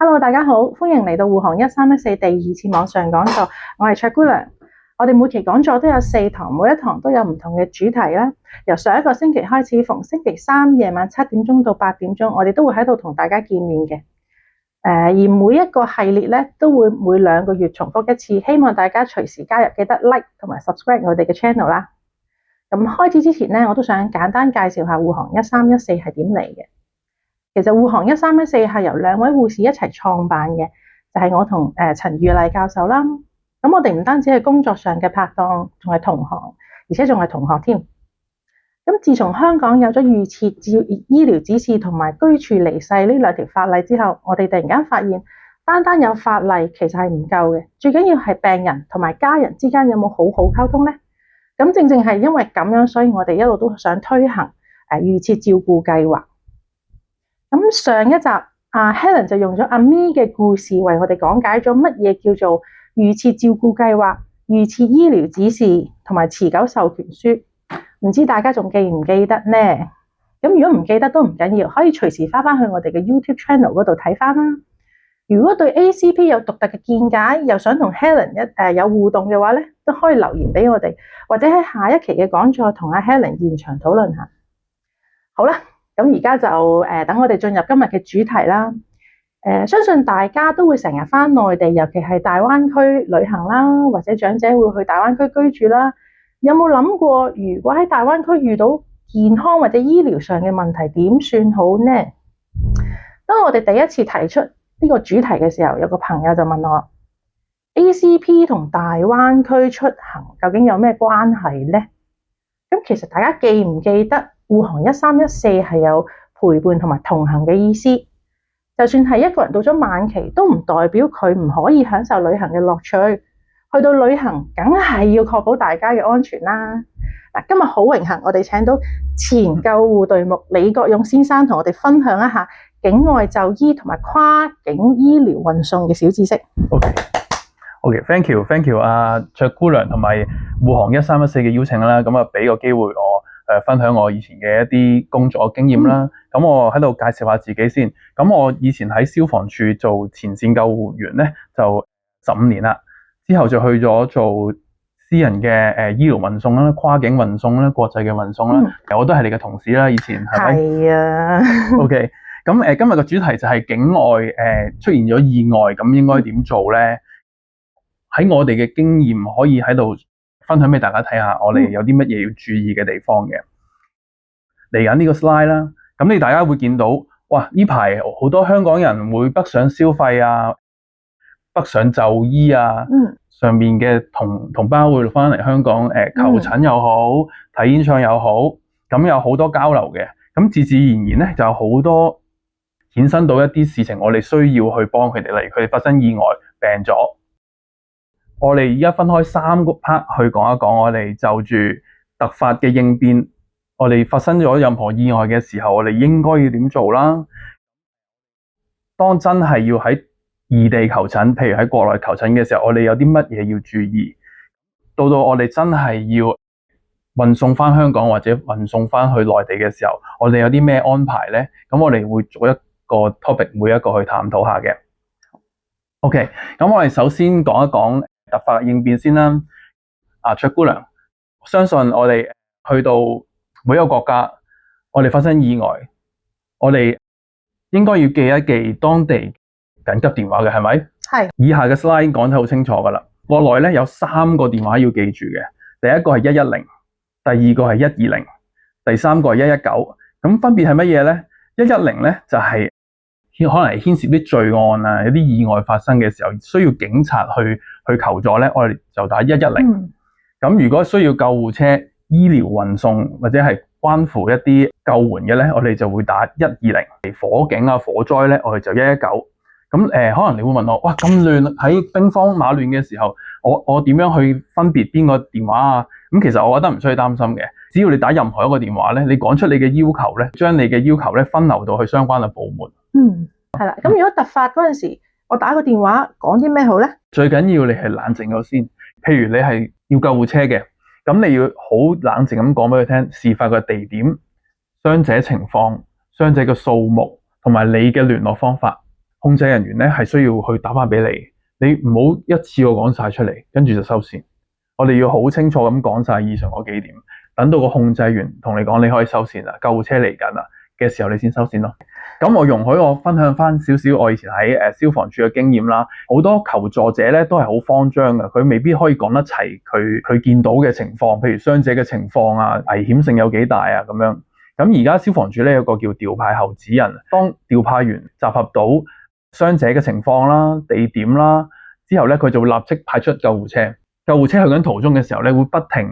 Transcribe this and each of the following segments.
Hello， 大家好，歡迎嚟到護航1314第2次網上講座。我係卓姑娘。我哋每期講座都有4堂，每一堂都有唔同嘅主題啦。由上一個星期開始，逢星期三夜晚7點鐘到8點鐘，我哋都會喺度同大家見面嘅。而每一個系列咧都會每2個月重複一次，希望大家隨時加入，記得 like 同埋 subscribe 我哋嘅 channel 啦。咁開始之前咧，我都想簡單介紹下護航1314係點嚟嘅。其實護航1314係由2位護士一齊創辦嘅，就係我同陳玉麗教授啦。咁我哋唔單止係工作上嘅拍檔，仲係同行，而且仲係同學添。咁自從香港有咗預設醫療指示同埋居處離世呢2條法例之後，我哋突然間發現，單有法例其實係唔夠嘅，最緊要係病人同埋家人之間有冇好好溝通呢？咁正係因為咁樣，所以我哋一路都想推行預設照顧計劃。咁上一集Helen 就用咗阿咪嘅故事為我哋講解咗乜嘢叫做預設照顧計劃、預設醫療指示同埋持久授權書。唔知大家仲記唔記得呢？咁如果唔記得都唔緊要，可以隨時翻去我哋嘅 YouTube channel 嗰度睇翻啦。如果對 ACP 有獨特嘅見解，又想同 Helen 有互動嘅話咧，都可以留言俾我哋，或者喺下一期嘅講座同阿 Helen 現場討論下。好啦。咁而家就等我哋進入今日嘅主題啦。相信大家都會成日返內地，尤其係大灣區旅行啦，或者長者會去大灣區居住啦。有冇諗過，如果喺大灣區遇到健康或者醫療上嘅問題，點算好呢？當我哋第一次提出呢個主題嘅時候，有個朋友就問我 ACP 同大灣區出行究竟有咩關係呢？咁其實大家記唔記得護航1314係有陪伴同埋同行嘅意思？就算係一個人到咗晚期，都唔代表佢唔可以享受旅行嘅樂趣。去到旅行，梗係要確保大家嘅安全啦。今日好榮幸，我哋請到前救護隊目李國勇先生同我哋分享一下境外就醫同埋跨境醫療運送嘅小知識。OK，thank you，卓姑娘同埋護航1314嘅邀請啦，咁啊俾個機會我分享我以前嘅一啲工作經驗啦。咁我喺度介紹下自己先。咁我以前喺消防處做前線救護員咧，就15年啦。之後就去咗做私人嘅醫療運送啦、跨境運送啦、國際嘅運送啦。我都係你嘅同事啦，以前係咪？係啊。OK，咁今日嘅主題就係境外出現咗意外，咁應該點做咧？喺我哋嘅經驗可以喺度分享俾大家睇下，我哋有啲乜嘢要注意嘅地方嘅。嚟緊呢個 slide 啦，咁你大家會見到，哇！呢排好多香港人會北上消費啊，北上就醫啊，上面嘅同胞會翻嚟香港求診又好，睇演唱又好，咁有好多交流嘅。咁自然咧就有好多衍生到一啲事情，我哋需要去幫佢哋，例如佢哋發生意外病咗。我哋而家分開3個 part 去講一講，我哋就住突發嘅應變，我哋發生咗任何意外嘅時候，我哋應該要點做啦？當真係要喺異地求診，譬如喺國內求診嘅時候，我哋有啲乜嘢要注意？到我哋真係要運送返香港或者運送返去內地嘅時候，我哋有啲咩安排咧？咁我哋會做一個 topic，每一個去探討下嘅。OK，咁我哋首先講一講突發應變先啦。卓姑娘，相信我哋去到每一個國家，我哋發生意外，我哋應該要記一記當地緊急電話嘅，係咪？係。以下嘅 slide 已經講得好清楚㗎啦。國內咧有3個電話要記住嘅，第一個係110，第二個係120，第3個係119。咁分別係乜嘢咧？110咧就係可能係牽涉啲罪案啊，有啲意外發生嘅時候，需要警察去求助咧，我哋就打110。咁如果需要救護車、醫療運送或者係關乎一啲救援嘅咧，我哋就會打120。火警啊、火災咧，我哋就119。咁可能你會問我，哇咁亂，喺兵荒馬亂嘅時候，我點樣去分別邊個電話啊？咁其實我覺得唔需要擔心嘅，只要你打任何一個電話咧，你講出你嘅要求咧，將你嘅要求咧分流到去相關嘅部門。係啦。咁如果突發嗰陣時，我打個電話講啲咩好咧？最緊要你係冷靜咗先。譬如你係要救護車嘅，咁你要好冷靜咁講俾佢聽事發嘅地點、傷者情況、傷者嘅數目同埋你嘅聯絡方法。控制人員咧係需要去打返俾你，你唔好一次過講晒出嚟，跟住就收線。我哋要好清楚咁講晒以上嗰幾點，等到個控制員同你講你可以收線啦，救護車嚟緊啦嘅時候，你先收線咯。咁我容許我分享翻少少我以前喺消防處嘅經驗啦。好多求助者咧都係好慌張嘅，佢未必可以講得齊佢見到嘅情況，譬如傷者嘅情況啊，危險性有幾大啊咁樣。咁而家消防處咧有個叫調派後指引，當調派員集合到傷者嘅情況啦、地點啦之後咧，佢就會立即派出救護車。救護車去緊途中嘅時候咧，會不停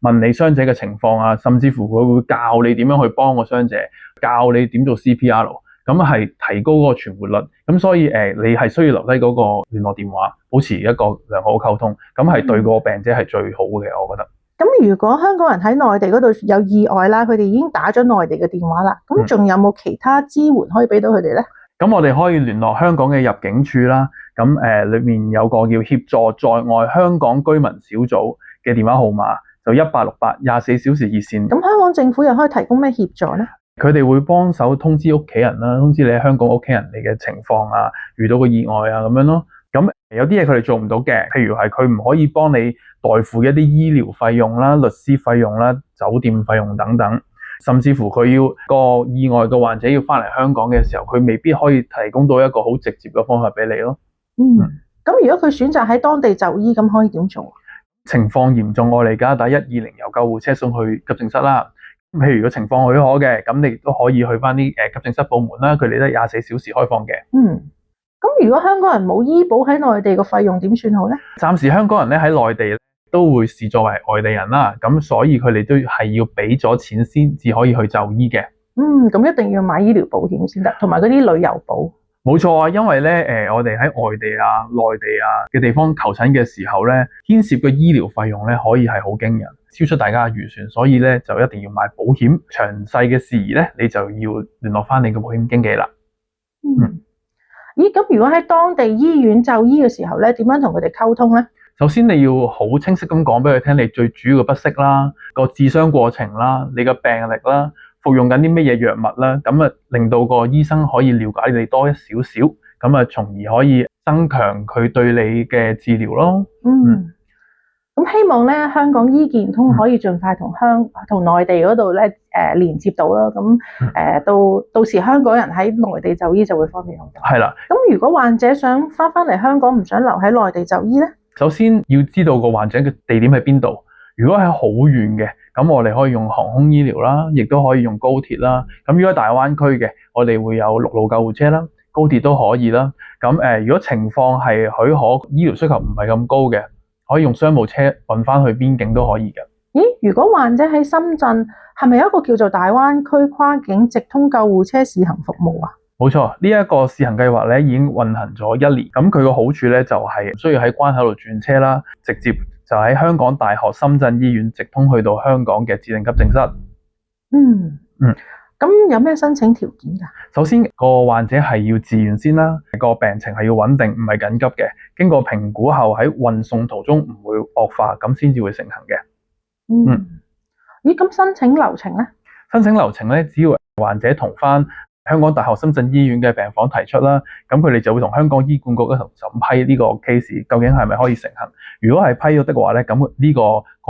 問你傷者嘅情況啊，甚至乎佢會教你點樣去幫個傷者，教你點做 CPR， 咁係提高嗰個存活率。咁所以你係需要留低嗰個聯絡電話，保持一個良好嘅溝通，咁係對個病者係最好嘅，我覺得。咁如果香港人喺內地嗰度有意外啦，佢哋已經打咗內地嘅電話啦，咁仲有冇其他支援可以俾到佢哋咧？咁我哋可以聯絡香港嘅入境處啦，咁裏面有個叫協助在外香港居民小組嘅電話號碼，就1868 24小時熱線。咁香港政府又可以提供咩協助咧？佢哋會幫手通知屋企人啦，通知你喺香港屋企人嚟嘅情況啊，遇到個意外啊咁樣咯。咁有啲嘢佢哋做唔到嘅，譬如係佢唔可以幫你代付一啲醫療費用啦、律師費用啦、酒店費用等等。甚至乎佢要個意外嘅患者要翻嚟香港嘅時候，佢未必可以提供到一個好直接嘅方法俾你咯。咁如果佢選擇喺當地就醫，咁可以點做？情況嚴重，我哋而家打120由救護車送去急症室啦。譬如如果情況許可嘅，咁你都可以去翻啲急症室部門啦，佢哋都24小時開放嘅。咁如果香港人冇醫保喺內地，個費用點算好咧？暫時香港人咧喺內地都會視作為外地人啦，咁所以佢哋都係要俾咗錢先至可以去就醫嘅。咁一定要買醫療保險先得，同埋嗰啲旅遊保。冇錯啊，因為咧我哋喺外地啊、內地啊嘅地方求診嘅時候咧，牽涉嘅醫療費用咧可以係好驚人，超出大家嘅預算，所以咧就一定要買保險。詳細嘅事宜咧，你就要聯絡翻你嘅保險經紀啦。咦，咁如果喺當地醫院就醫嘅時候咧，點樣同佢哋溝通咧？首先你要好清晰咁講俾佢聽，你最主要嘅不適啦、個治傷過程啦、你嘅病歷啦、服用緊啲乜嘢藥物啦，咁啊令到個醫生可以了解你多一少少，咁啊從而可以增強佢對你嘅治療咯。咁希望咧香港醫健通可以盡快同內地嗰度咧連接到啦。咁到時香港人喺內地就醫就會方便好多。係啦。咁如果患者想翻嚟香港，唔想留喺內地就醫咧？首先要知道個患者嘅地點喺邊度。如果係好遠嘅，咁我哋可以用航空醫療啦，亦都可以用高鐵啦。咁如果大灣區嘅，我哋會有陸路救護車啦，高鐵都可以啦。咁如果情況係許可，醫療需求唔係咁高嘅，可以用商務車運翻去邊境都可以嘅。咦？如果患者喺深圳，係咪有一個叫做大灣區跨境直通救護車試行服務啊？冇錯，呢一個試行計劃咧已經運行咗1年。咁佢個好處咧就係唔需要喺關口度轉車啦，直接就喺香港大學深圳醫院直通去到香港嘅指定急症室。咁有咩申請條件㗎？首先個患者係要自願先啦，個病情係要穩定，唔係緊急嘅。經過評估後喺運送途中唔會惡化，咁先至會成行嘅。咦？咁申請流程咧？申請流程咧，只要患者同翻香港大學深圳醫院嘅病房提出啦，咁佢哋就會同香港醫管局一同審批呢個 case， 究竟係咪可以成行？如果係批咗的話咧，咁呢個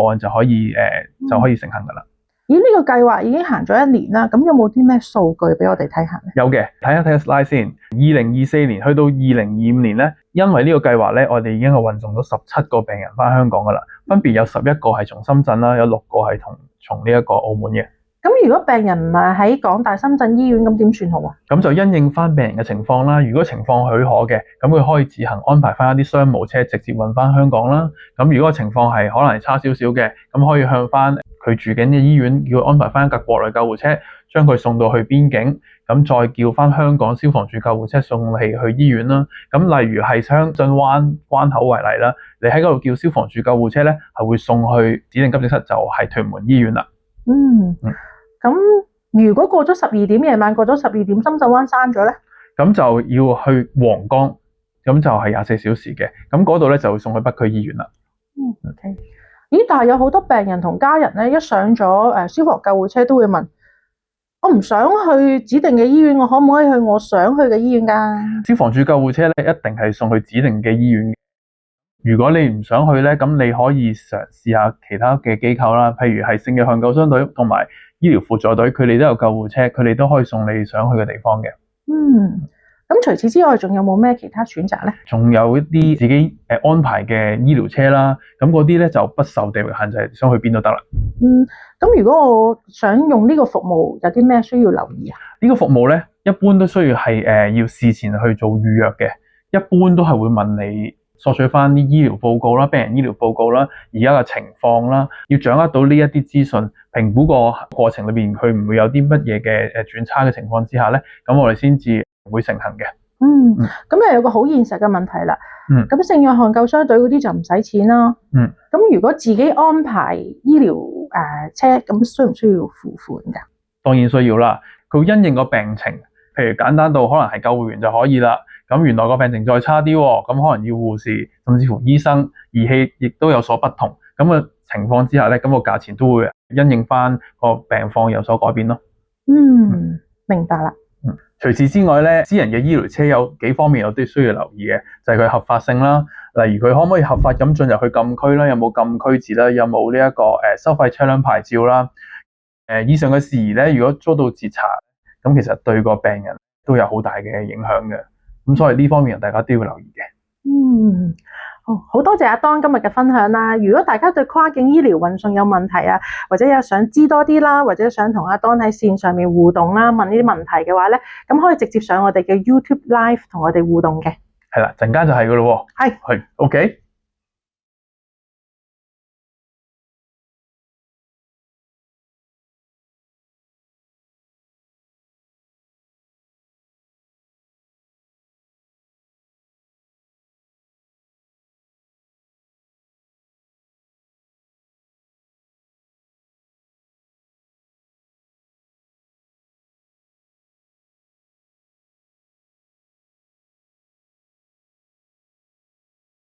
個案就可以成行噶啦。咦？呢個計劃已經行咗1年啦，咁有冇啲咩數據俾我哋睇下咧？有嘅，睇一睇 slide 先。2024年去到2025年咧，因為呢個計劃咧，我哋已經係運送咗17個病人翻香港噶啦，分別有11個係從深圳啦，有6個係從呢一個澳門嘅。咁如果病人唔係喺港大深圳醫院，咁點算好啊？咁就因應翻病人嘅情況啦。如果情況許可嘅，咁佢可以自行安排翻一啲商務車直接運翻香港啦。咁如果情況係可能係差少少嘅，咁可以向翻佢住緊嘅醫院，叫佢安排翻一架國內救護車，將佢送到去邊境，咁再叫翻香港消防處救護車送你去醫院啦。咁例如係深圳灣關口為例啦，你喺嗰度叫消防處救護車咧，係會送去指定急症室，就係屯門醫院啦。咁如果過咗12點，夜晚過咗12點，深圳灣閂咗咧，咁就要去皇崗，咁就係24小時嘅，咁嗰度咧就會送去北區醫院啦。OK。咦？但係有好多病人同家人咧，一上咗消防救護車都會問：我唔想去指定嘅醫院，我可唔可以去我想去嘅醫院㗎？消防處救護車咧一定係送去指定嘅醫院。如果你唔想去咧，咁你可以嘗試下其他嘅機構啦，譬如係聖約翰救傷隊同埋醫療輔助隊，佢哋都有救護車，佢哋都可以送你想去嘅地方嘅。咁除此之外，仲有冇咩其他選擇咧？仲有一啲自己安排嘅醫療車啦，咁嗰啲咧就不受地域限制，想去邊都得啦。咁如果我想用呢個服務，有啲咩需要留意啊？呢個服務咧，一般都需要係要事前去做預約嘅，一般都係會問你索取翻啲醫療報告啦、病人醫療報告啦、而家嘅情況啦，要掌握到呢一啲資訊，評估個過程裏邊佢唔會有啲乜嘢嘅轉差嘅情況之下咧，咁我哋先至會成行嘅。咁又有個好現實嘅問題啦。咁聖約翰救傷隊嗰啲就唔使錢啦。咁如果自己安排醫療車，咁需唔需要付款㗎？當然需要啦。佢會因應個病情，譬如簡單到可能係救護員就可以啦。咁原來個病情再差啲，咁可能要護士甚至乎醫生儀器亦都有所不同。咁嘅情況之下咧，咁個價錢都會因應翻個病況有所改變咯。明白啦。除此之外咧，私人嘅醫療車有幾方面有啲需要留意嘅，就係佢合法性啦。例如佢可唔可以合法咁進入去禁區啦？有冇禁區紙啦？有冇呢一個收費車輛牌照啦？以上嘅事宜咧，如果遭到截查，咁其實對個病人都有好大嘅影響嘅。咁所以呢方面大家都要留意嘅。好多謝阿當今日嘅分享啦！如果大家對跨境醫療運送有問題啊，或者有想知多啲啦，或者想同阿當喺線上面互動啦，問呢啲問題嘅話咧，咁可以直接上我哋嘅 YouTube Live 同我哋互動嘅。係啦，陣間就係噶咯喎。係，OK。